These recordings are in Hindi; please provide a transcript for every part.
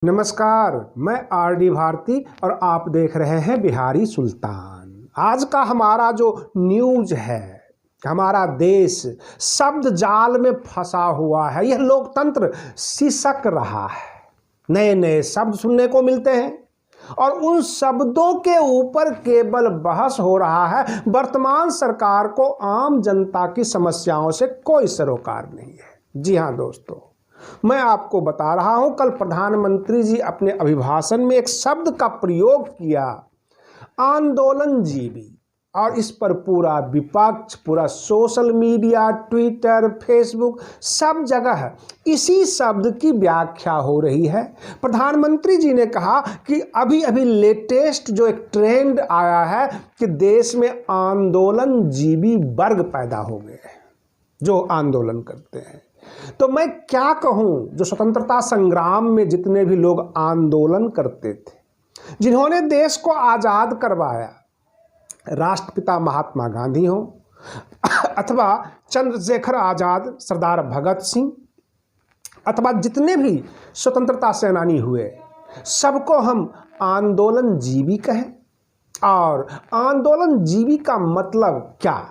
नमस्कार, मैं आर.डी. भारती और आप देख रहे हैं बिहारी सुल्तान। आज का हमारा जो न्यूज है, हमारा देश शब्द जाल में फंसा हुआ है। यह लोकतंत्र सिसक रहा है। नए नए शब्द सुनने को मिलते हैं और उन शब्दों के ऊपर केवल बहस हो रहा है। वर्तमान सरकार को आम जनता की समस्याओं से कोई सरोकार नहीं है। जी हाँ दोस्तों, मैं आपको बता रहा हूं, कल प्रधानमंत्री जी अपने अभिभाषण में एक शब्द का प्रयोग किया, आंदोलनजीवी, और इस पर पूरा विपक्ष, पूरा सोशल मीडिया, ट्विटर, फेसबुक, सब जगह इसी शब्द की व्याख्या हो रही है। प्रधानमंत्री जी ने कहा कि अभी अभी लेटेस्ट जो एक ट्रेंड आया है कि देश में आंदोलनजीवी वर्ग पैदा हो गए हैं जो आंदोलन करते हैं। तो मैं क्या कहूं, जो स्वतंत्रता संग्राम में जितने भी लोग आंदोलन करते थे, जिन्होंने देश को आज़ाद करवाया, राष्ट्रपिता महात्मा गांधी हो अथवा चंद्रशेखर आज़ाद, सरदार भगत सिंह, अथवा जितने भी स्वतंत्रता सेनानी हुए, सबको हम आंदोलनजीवी कहें। और आंदोलनजीवी का मतलब क्या?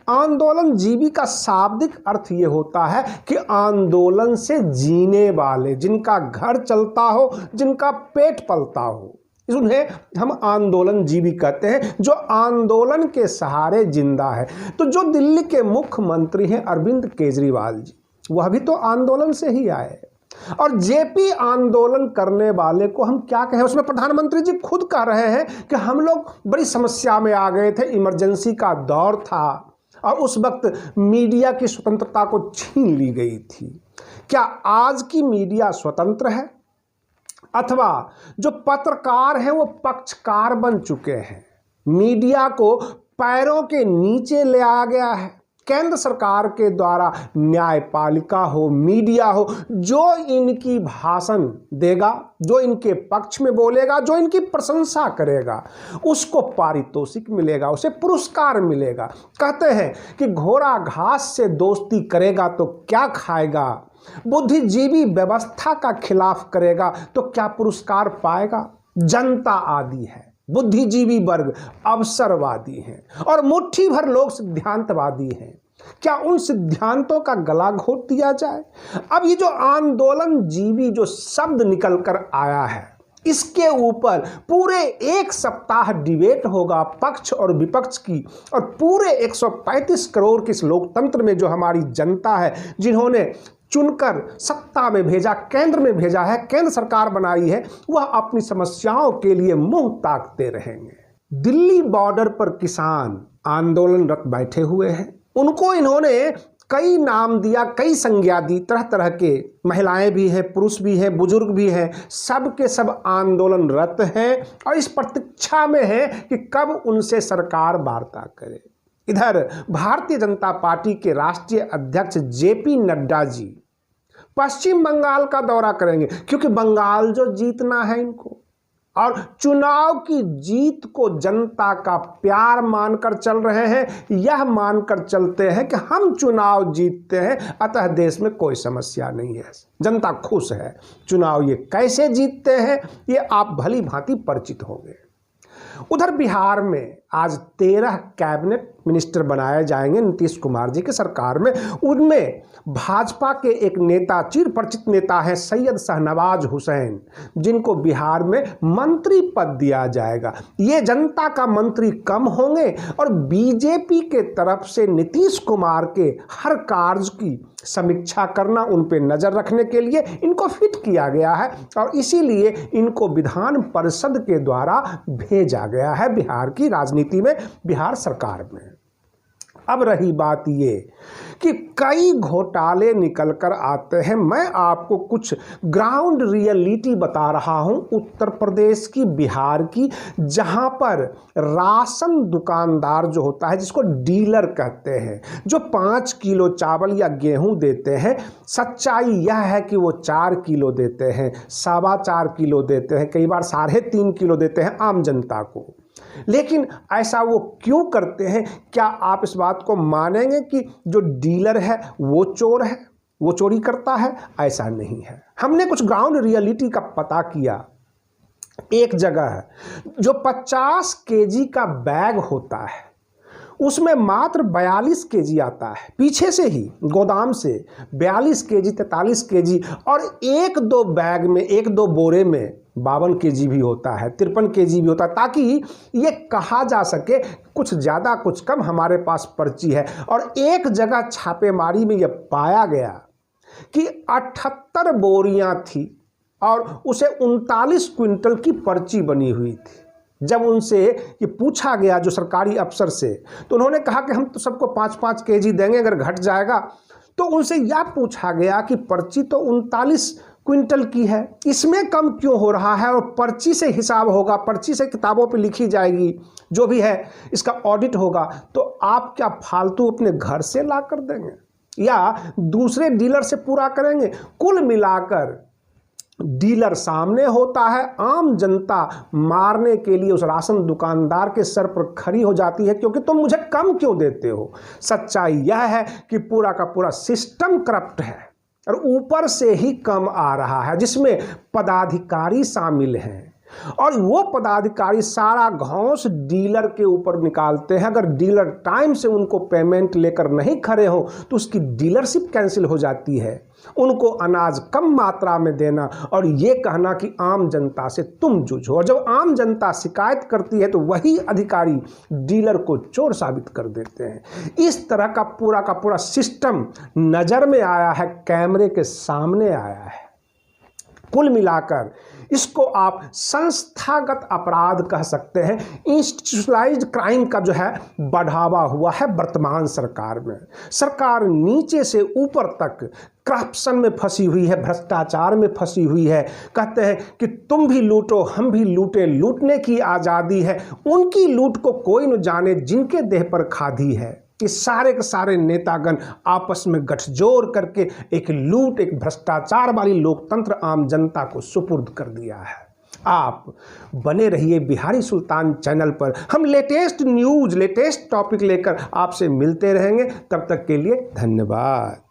आंदोलनजीवी का शाब्दिक अर्थ ये होता है कि आंदोलन से जीने वाले, जिनका घर चलता हो, जिनका पेट पलता हो, उन्हें हम आंदोलनजीवी कहते हैं, जो आंदोलन के सहारे जिंदा है। तो जो दिल्ली के मुख्यमंत्री हैं अरविंद केजरीवाल जी, वह भी तो आंदोलन से ही आए। और जेपी आंदोलन करने वाले को हम क्या कहें? उसमें प्रधानमंत्री जी खुद कह रहे हैं कि हम लोग बड़ी समस्या में आ गए थे, इमरजेंसी का दौर था और उस वक्त मीडिया की स्वतंत्रता को छीन ली गई थी। क्या आज की मीडिया स्वतंत्र है? अथवा जो पत्रकार हैं वो पक्षकार बन चुके हैं? मीडिया को पैरों के नीचे ले आया गया है। केंद्र सरकार के द्वारा न्यायपालिका हो, मीडिया हो, जो इनकी भाषण देगा, जो इनके पक्ष में बोलेगा, जो इनकी प्रशंसा करेगा, उसको पारितोषिक मिलेगा, उसे पुरस्कार मिलेगा। कहते हैं कि घोड़ा घास से दोस्ती करेगा तो क्या खाएगा, बुद्धिजीवी व्यवस्था का खिलाफ करेगा तो क्या पुरस्कार पाएगा। जनता आदि है, बुद्धिजीवी वर्ग अवसरवादी हैं और मुट्ठी भर लोग सिद्धांतवादी हैं। क्या उन सिद्धांतों का गला घोट दिया जाए? अब ये जो आंदोलनजीवी जो शब्द निकल कर आया है, इसके ऊपर पूरे एक सप्ताह डिबेट होगा पक्ष और विपक्ष की, और पूरे 135 करोड़ के इस लोकतंत्र में जो हमारी जनता है, जिन्होंने चुनकर सत्ता में भेजा, केंद्र में भेजा है, केंद्र सरकार बनाई है, वह अपनी समस्याओं के लिए मुंह ताकते रहेंगे। दिल्ली बॉर्डर पर किसान आंदोलनरत बैठे हुए हैं, उनको इन्होंने कई नाम दिया, कई संज्ञा दी, तरह तरह के, महिलाएं भी हैं, पुरुष भी हैं, बुजुर्ग भी हैं, सब के सब आंदोलनरत हैं और इस प्रतीक्षा में हैं कि कब उनसे सरकार वार्ता करे। इधर भारतीय जनता पार्टी के राष्ट्रीय अध्यक्ष जेपी नड्डा जी पश्चिम बंगाल का दौरा करेंगे, क्योंकि बंगाल जो जीतना है इनको, और चुनाव की जीत को जनता का प्यार मानकर चल रहे हैं। यह मानकर चलते हैं कि हम चुनाव जीतते हैं, अतः देश में कोई समस्या नहीं है, जनता खुश है। चुनाव ये कैसे जीतते हैं ये आप भली भांति परिचित होंगे। उधर बिहार में आज 13 कैबिनेट मिनिस्टर बनाए जाएंगे नीतीश कुमार जी की सरकार में। उनमें भाजपा के एक नेता, चिर परिचित नेता हैं सैयद शाहनवाज हुसैन, जिनको बिहार में मंत्री पद दिया जाएगा। ये जनता का मंत्री कम होंगे और बीजेपी के तरफ से नीतीश कुमार के हर कार्य की समीक्षा करना, उन पे नज़र रखने के लिए इनको फिट किया गया है और इसीलिए इनको विधान परिषद के द्वारा भेजा गया है बिहार की राजनीति में, बिहार सरकार में। अब रही बात ये कि कई घोटाले निकल कर आते हैं। मैं आपको कुछ ग्राउंड रियलिटी बता रहा हूं उत्तर प्रदेश की, बिहार की, जहां पर राशन दुकानदार जो होता है, जिसको डीलर कहते हैं, जो 5 किलो चावल या गेहूं देते हैं, सच्चाई यह है कि वो 4 किलो देते हैं, 4.25 किलो देते हैं, कई बार 3.5 किलो देते हैं आम जनता को। लेकिन ऐसा वो क्यों करते हैं? क्या आप इस बात को मानेंगे कि जो डीलर है वो चोर है? वो चोरी करता है, ऐसा नहीं है। हमने कुछ ग्राउंड रियलिटी का पता किया। एक जगह है जो 50 केजी का बैग होता है, उसमें मात्र 42 केजी आता है, पीछे से ही गोदाम से 42 केजी 43 केजी, और एक दो बैग में, एक दो बोरे में 52 केजी भी होता है, 53 केजी भी होता है, ताकि ये कहा जा सके कुछ ज़्यादा कुछ कम हमारे पास पर्ची है। और एक जगह छापेमारी में यह पाया गया कि 78 बोरियां थी और उसे 39 क्विंटल की पर्ची बनी हुई थी। जब उनसे ये पूछा गया जो सरकारी अफसर से, तो उन्होंने कहा कि हम तो सबको 5-5 केजी देंगे अगर घट जाएगा। तो उनसे यह पूछा गया कि पर्ची तो 39 क्विंटल की है, इसमें कम क्यों हो रहा है? और पर्ची से हिसाब होगा, पर्ची से किताबों पे लिखी जाएगी, जो भी है इसका ऑडिट होगा, तो आप क्या फालतू अपने घर से ला कर देंगे या दूसरे डीलर से पूरा करेंगे? कुल मिलाकर डीलर सामने होता है, आम जनता मारने के लिए उस राशन दुकानदार के सर पर खड़ी हो जाती है, क्योंकि तुम मुझे कम क्यों देते हो। सच्चाई यह है कि पूरा का पूरा सिस्टम करप्ट है और ऊपर से ही कम आ रहा है, जिसमें पदाधिकारी शामिल हैं, और वो पदाधिकारी सारा घौंस डीलर के ऊपर निकालते हैं। अगर डीलर टाइम से उनको पेमेंट लेकर नहीं खड़े हो तो उसकी डीलरशिप कैंसिल हो जाती है। उनको अनाज कम मात्रा में देना और ये कहना कि आम जनता से तुम जूझो, और जब आम जनता शिकायत करती है तो वही अधिकारी डीलर को चोर साबित कर देते हैं। इस तरह का पूरा सिस्टम नज़र में आया है, कैमरे के सामने आया है। कुल मिलाकर इसको आप संस्थागत अपराध कह सकते हैं। इंस्टीट्यूशनलाइज्ड क्राइम का जो है बढ़ावा हुआ है वर्तमान सरकार में। सरकार नीचे से ऊपर तक करप्शन में फंसी हुई है, भ्रष्टाचार में फंसी हुई है। कहते हैं कि तुम भी लूटो हम भी लूटे, लूटने की आज़ादी है। उनकी लूट को कोई न जाने जिनके देह पर खादी है। कि सारे के सारे नेतागण आपस में गठजोड़ करके एक लूट, एक भ्रष्टाचार वाली लोकतंत्र आम जनता को सुपुर्द कर दिया है। आप बने रहिए बिहारी सुल्तान चैनल पर। हम लेटेस्ट न्यूज़, लेटेस्ट टॉपिक लेकर आपसे मिलते रहेंगे। तब तक के लिए धन्यवाद।